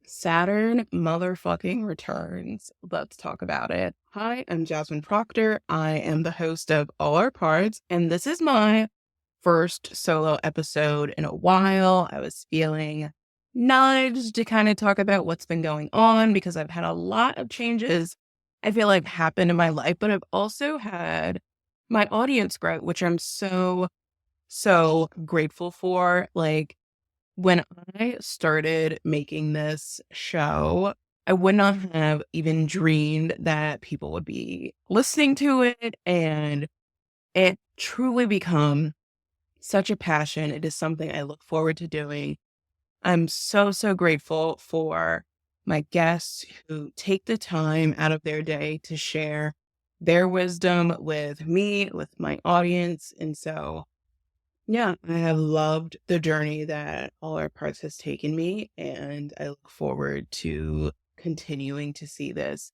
Saturn motherfucking returns. Let's talk about it. Hi, I'm Jasmine Proctor. I am the host of All Our Parts, and this is my first solo episode in a while. I was feeling nudged to kind of talk about what's been going on because I've had a lot of changes I feel like happened in my life, but I've also had my audience grow, which I'm so grateful for. When I started making this show, I would not have even dreamed that people would be listening to it, and it truly become such a passion. It is something I look forward to doing. I'm so grateful for my guests who take the time out of their day to share their wisdom with me, with my audience. And so yeah, I have loved the journey that All Our Parts has taken me, and I look forward to continuing to see this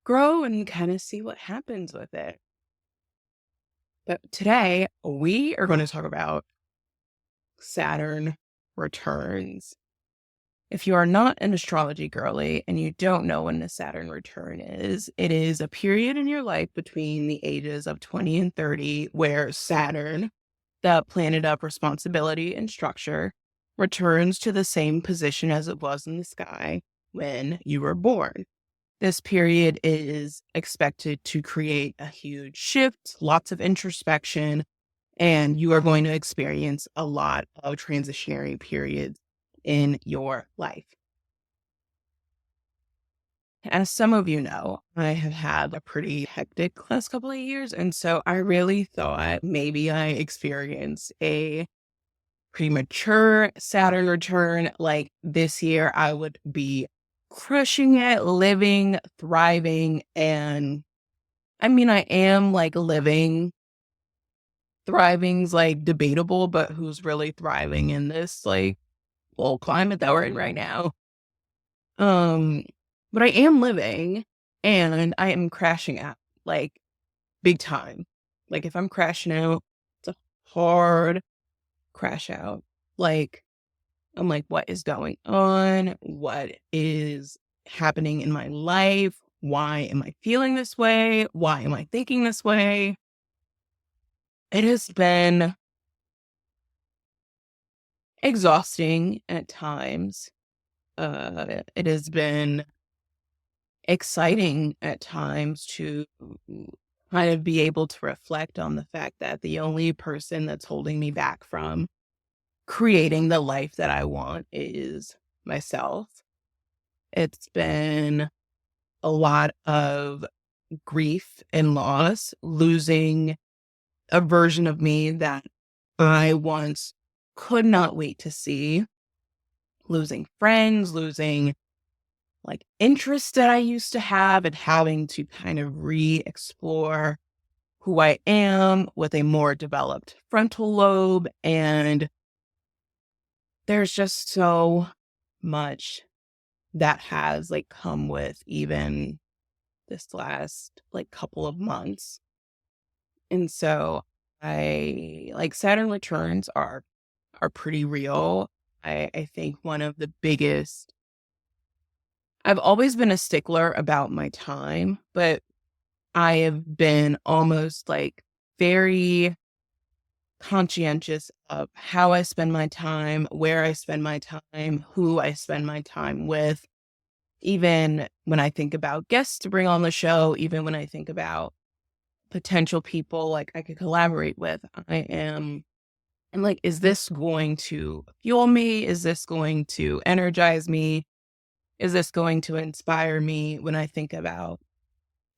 grow and kind of see what happens with it. But today, we are going to talk about Saturn returns. If you are not an astrology girly and you don't know when the Saturn return is, it is a period in your life between the ages of 20 and 30 where Saturn, the planet of responsibility and structure, returns to the same position as it was in the sky when you were born. This period is expected to create a huge shift, lots of introspection, and you are going to experience a lot of transitionary periods in your life. As some of you know, I have had a pretty hectic last couple of years, and so I really thought maybe I experienced a premature Saturn return. Like this year, I would be crushing it, living, thriving, and I mean, I am like living. Thriving's like debatable, but who's really thriving in this like climate that we're in right now? Um, but I am living and I am crashing out like big time. Like if I'm crashing out, it's a hard crash out. Like I'm like, what is going on? What is happening in my life? Why am I feeling this way? Why am I thinking this way? It has been exhausting at times. It has been exciting at times to kind of be able to reflect on the fact that the only person that's holding me back from creating the life that I want is myself. It's been a lot of grief and loss, losing a version of me that I once could not wait to see, losing friends, losing like interests that I used to have, and having to kind of re-explore who I am with a more developed frontal lobe. And there's just so much that has like come with even this last like couple of months. And so I like Saturn returns are pretty real. I think one of the biggest, I've always been a stickler about my time, but I have been almost like very conscientious of how I spend my time, where I spend my time, who I spend my time with. Even when I think about guests to bring on the show, even when I think about potential people like I could collaborate with, I'm like, is this going to fuel me? Is this going to energize me? Is this going to inspire me when I think about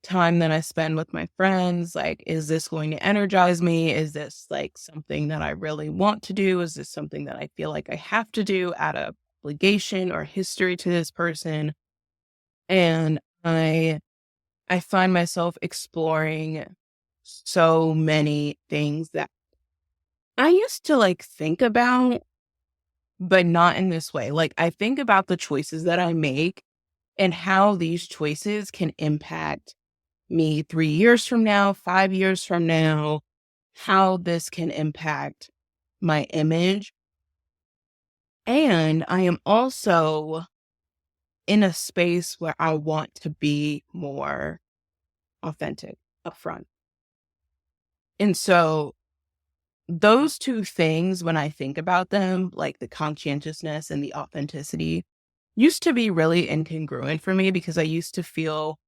time that I spend with my friends? Like, is this going to energize me? Is this like something that I really want to do? Is this something that I feel like I have to do out of obligation or history to this person? And I find myself exploring so many things that I used to like think about, but not in this way. Like I think about the choices that I make and how these choices can impact me 3 years from now, 5 years from now, how this can impact my image. And I am also in a space where I want to be more authentic upfront. And so those two things, when I think about them, like the conscientiousness and the authenticity, used to be really incongruent for me because I used to feel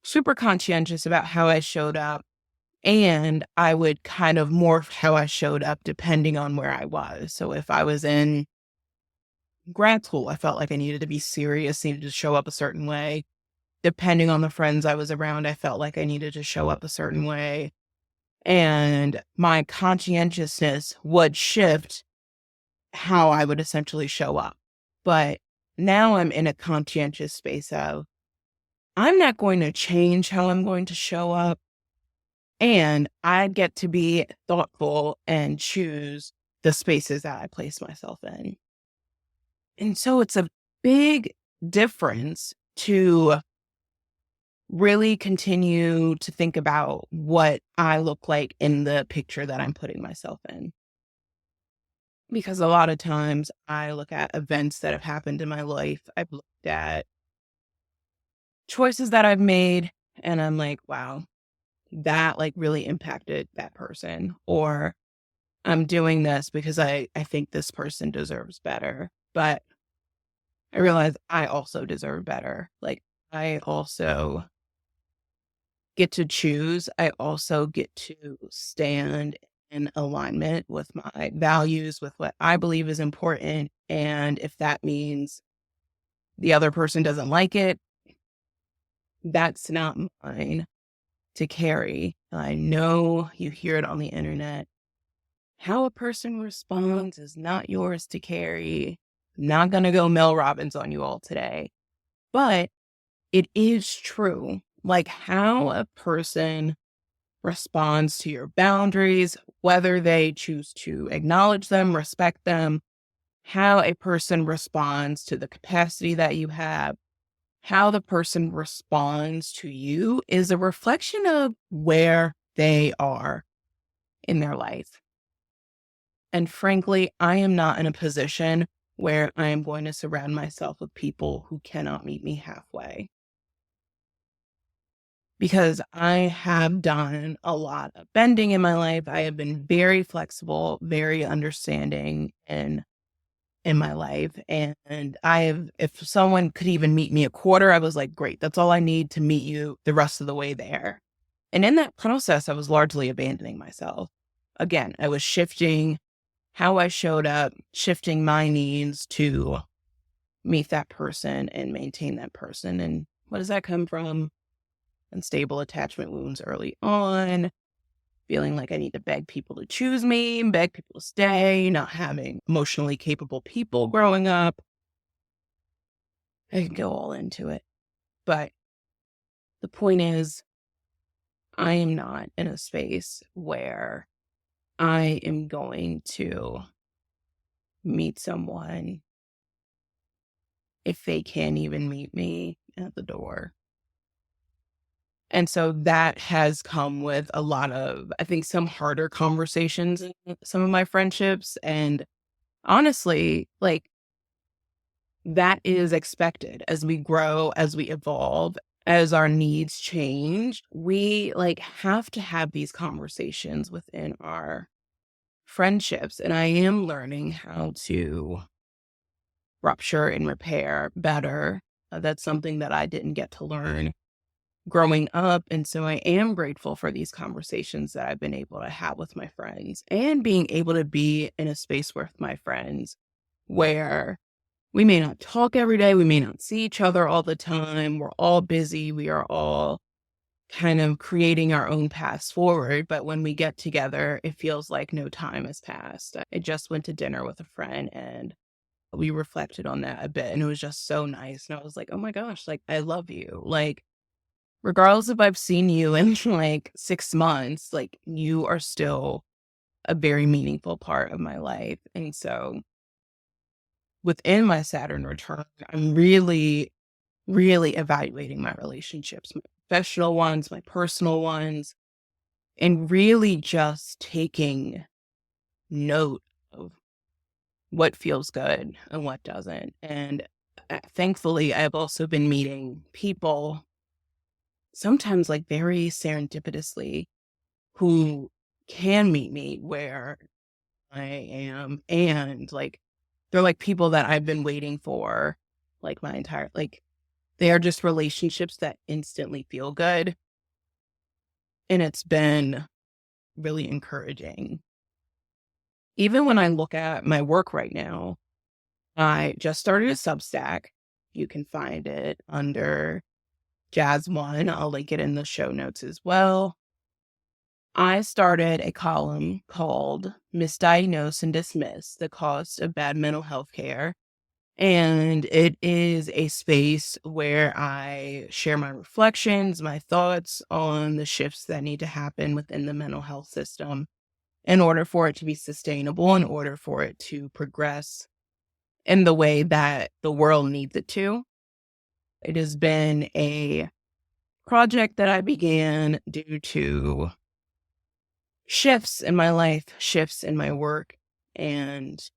super conscientious about how I showed up. And I would kind of morph how I showed up depending on where I was. So if I was in grad school, I felt like I needed to be serious, needed to show up a certain way. Depending on the friends I was around, I felt like I needed to show up a certain way. And my conscientiousness would shift how I would essentially show up. But now I'm in a conscientious space of I'm not going to change how I'm going to show up. And I get to be thoughtful and choose the spaces that I place myself in. And so it's a big difference to really continue to think about what I look like in the picture that I'm putting myself in. Because a lot of times I look at events that have happened in my life, I've looked at choices that I've made, and I'm like, wow, that like really impacted that person. Or I'm doing this because I think this person deserves better. But I realize I also deserve better. Like I also get to choose. I also get to stand in alignment with my values, with what I believe is important. And if that means the other person doesn't like it, that's not mine to carry. I know you hear it on the internet. How a person responds is not yours to carry. Not going to go Mel Robbins on you all today, but it is true. Like how a person responds to your boundaries, whether they choose to acknowledge them, respect them, how a person responds to the capacity that you have, how the person responds to you is a reflection of where they are in their life. And frankly, I am not in a position where I am going to surround myself with people who cannot meet me halfway. Because I have done a lot of bending in my life. I have been very flexible, very understanding in my life. And if someone could even meet me a quarter, I was like, great, that's all I need to meet you the rest of the way there. And in that process, I was largely abandoning myself. Again, I was shifting how I showed up, shifting my needs to meet that person and maintain that person. And what does that come from? Unstable attachment wounds early on, feeling like I need to beg people to choose me, beg people to stay, not having emotionally capable people growing up. I could go all into it. But the point is, I am not in a space where I am going to meet someone if they can't even meet me at the door. And so that has come with a lot of, I think, some harder conversations in some of my friendships. And honestly, like that is expected as we grow, as we evolve, as our needs change. We like have to have these conversations within our friendships. And I am learning how to rupture and repair better. That's something that I didn't get to learn growing up. And so I am grateful for these conversations that I've been able to have with my friends and being able to be in a space with my friends where we may not talk every day. We may not see each other all the time. We're all busy. We are all kind of creating our own paths forward. But when we get together, it feels like no time has passed. I just went to dinner with a friend and we reflected on that a bit. And it was just so nice. And I was like, oh my gosh, like, I love you. Like, regardless if I've seen you in like 6 months, like, you are still a very meaningful part of my life. And so within my Saturn return, I'm really, really evaluating my relationships, my professional ones, my personal ones, and really just taking note of what feels good and what doesn't. And thankfully, I've also been meeting people, sometimes like very serendipitously, who can meet me where I am. And like, they're like people that I've been waiting for like my entire, like, they are just relationships that instantly feel good. And it's been really encouraging. Even when I look at my work right now, I just started a Substack. You can find it under Jazz One. I'll link it in the show notes as well. I started a column called Misdiagnose and Dismiss: The Cost of Bad Mental Health Care. And it is a space where I share my reflections, my thoughts on the shifts that need to happen within the mental health system in order for it to be sustainable, in order for it to progress in the way that the world needs it to. It has been a project that I began due to shifts in my life, shifts in my work, and it's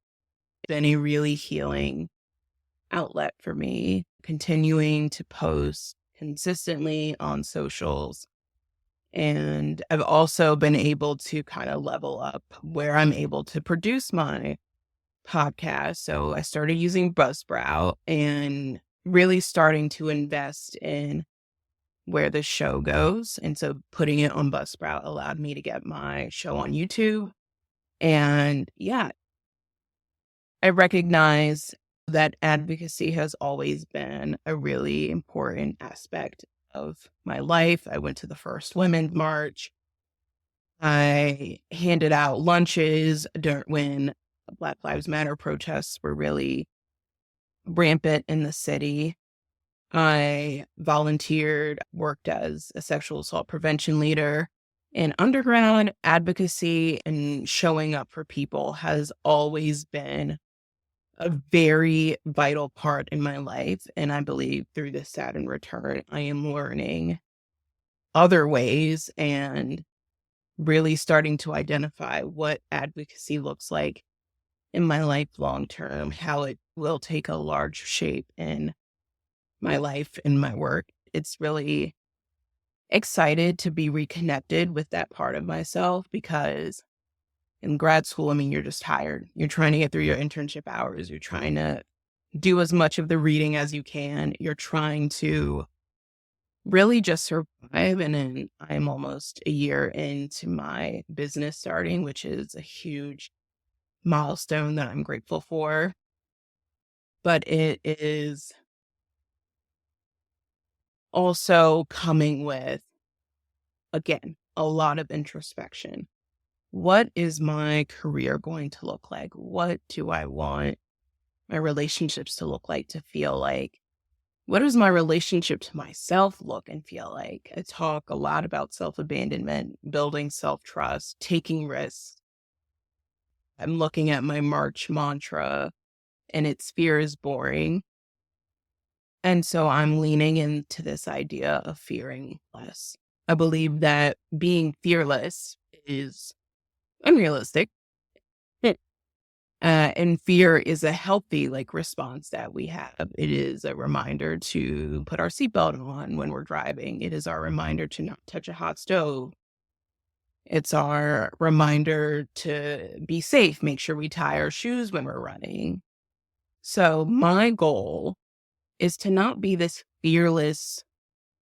been a really healing outlet for me, continuing to post consistently on socials. And I've also been able to kind of level up where I'm able to produce my podcast. So I started using Buzzsprout and really starting to invest in where the show goes. And so putting it on Buzzsprout allowed me to get my show on YouTube. And yeah, I recognize that advocacy has always been a really important aspect of my life. I went to the first Women's March. I handed out lunches when Black Lives Matter protests were really rampant in the city. I volunteered, worked as a sexual assault prevention leader. And underground advocacy and showing up for people has always been a very vital part in my life. And I believe through the Saturn return, I am learning other ways and really starting to identify what advocacy looks like in my life long term, how it will take a large shape in my life and my work. It's really excited to be reconnected with that part of myself because in grad school, I mean, you're just tired. You're trying to get through your internship hours. You're trying to do as much of the reading as you can. You're trying to really just survive. And then I'm almost a year into my business starting, which is a huge milestone that I'm grateful for. But it is also coming with, again, a lot of introspection. What is my career going to look like? What do I want my relationships to look like, to feel like? What does my relationship to myself look and feel like? I talk a lot about self-abandonment, building self-trust, taking risks. I'm looking at my March mantra and it's fear is boring. And so I'm leaning into this idea of fearing less. I believe that being fearless is unrealistic. And fear is a healthy like response that we have. It is a reminder to put our seatbelt on when we're driving. It is our reminder to not touch a hot stove. It's our reminder to be safe, make sure we tie our shoes when we're running. So my goal is to not be this fearless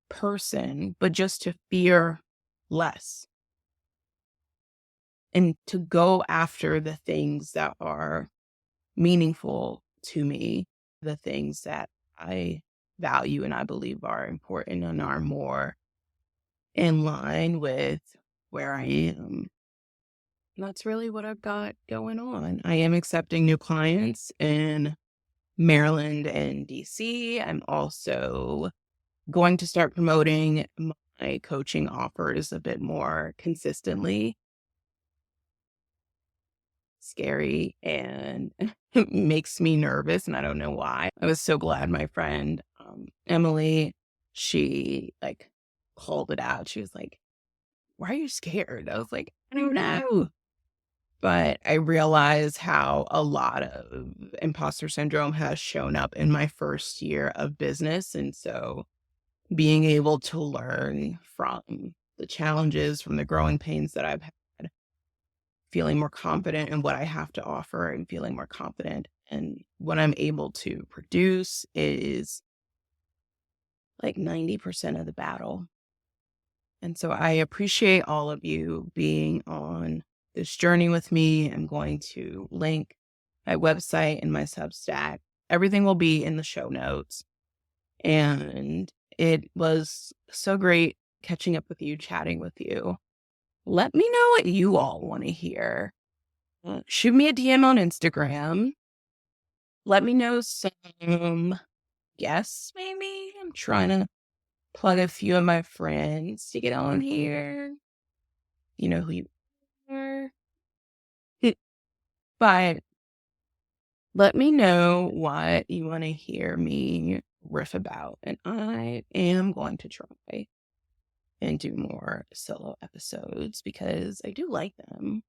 person, but just to fear less and to go after the things that are meaningful to me, the things that I value and I believe are important and are more in line with where I am. And that's really what I've got going on. I am accepting new clients in Maryland and DC. I'm also going to start promoting my coaching offers a bit more consistently. Scary and makes me nervous, and I don't know why. I was so glad my friend, Emily, she like called it out. She was like, "Why are you scared?" I was like, "I don't know." but I realize how a lot of imposter syndrome has shown up in my first year of business. And so being able to learn from the challenges, from the growing pains that I've had, feeling more confident in what I have to offer and feeling more confident in what I'm able to produce is like 90% of the battle. And so I appreciate all of you being on this journey with me. I'm going to link my website and my Substack. Everything will be in the show notes. And it was so great catching up with you, chatting with you. Let me know what you all want to hear. Shoot me a DM on Instagram. Let me know some guests, maybe. I'm trying to plug a few of my friends to get on here. You know who you are. But let me know what you want to hear me riff about. And I am going to try and do more solo episodes because I do like them.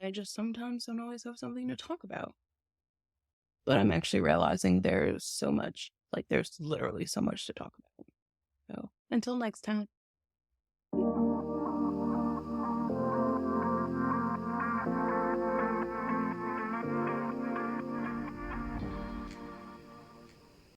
I just sometimes don't always have something to talk about. But I'm actually realizing there's so much, like there's literally so much to talk about. So until next time.